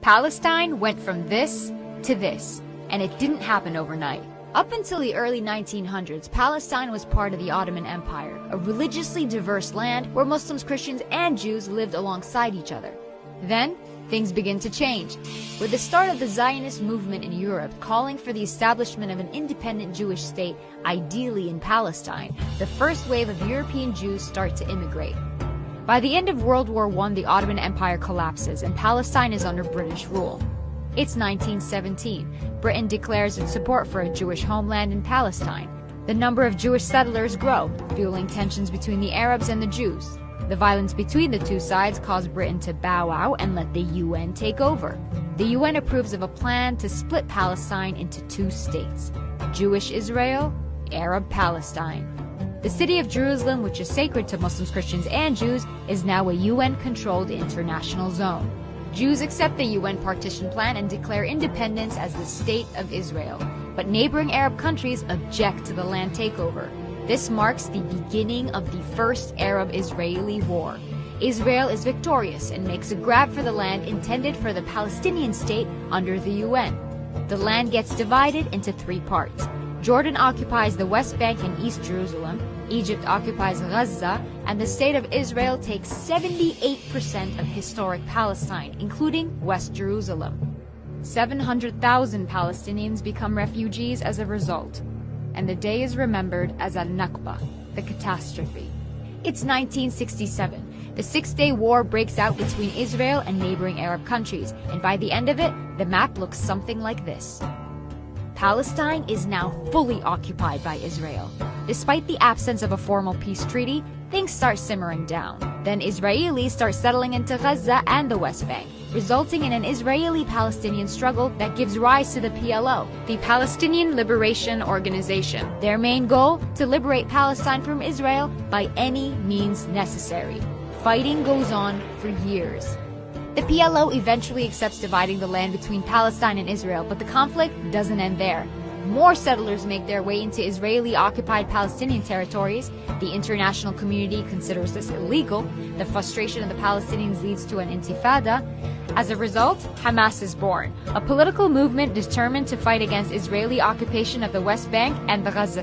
Palestine went from this to this, and it didn't happen overnight. Up until the early 1900s, Palestine was part of the Ottoman Empire, a religiously diverse land where Muslims, Christians, and Jews lived alongside each other. Then, things begin to change, with the start of the Zionist movement in Europe calling for the establishment of an independent Jewish state, ideally in Palestine. The first wave of European Jews start to immigrate. By the end of World War I, the Ottoman Empire collapses and Palestine is under British rule. It's 1917. Britain declares its support for a Jewish homeland in Palestine. The number of Jewish settlers grow, fueling tensions between the Arabs and the Jews. The violence between the two sides caused Britain to bow out and let the UN take over. The UN approves of a plan to split Palestine into two states: Jewish Israel, Arab Palestine. The city of Jerusalem, which is sacred to Muslims, Christians, and Jews, is now a UN-controlled international zone. Jews accept the UN partition plan and declare independence as the State of Israel, but neighboring Arab countries object to the land takeover. This marks the beginning of the First Arab-Israeli War. Israel is victorious and makes a grab for the land intended for the Palestinian state under the UN. The land gets divided into three parts. Jordan occupies the West Bank and East Jerusalem, Egypt occupies Gaza, and the State of Israel takes 78% of historic Palestine, including West Jerusalem. 700,000 Palestinians become refugees as a result, and the day is remembered as al-Nakba, the catastrophe. It's 1967. The Six-Day War breaks out between Israel and neighboring Arab countries, and by the end of it, the map looks something like this. Palestine is now fully occupied by Israel. Despite the absence of a formal peace treaty, things start simmering down. Then Israelis start settling into Gaza and the West Bank, resulting in an Israeli-Palestinian struggle that gives rise to the PLO, the Palestinian Liberation Organization. Their main goal? To liberate Palestine from Israel by any means necessary. Fighting goes on for years. The PLO eventually accepts dividing the land between Palestine and Israel, but the conflict doesn't end there. More settlers make their way into Israeli-occupied Palestinian territories. The international community considers this illegal. The frustration of the Palestinians leads to an intifada. As a result, Hamas is born, a political movement determined to fight against Israeli occupation of the West Bank and the Gaza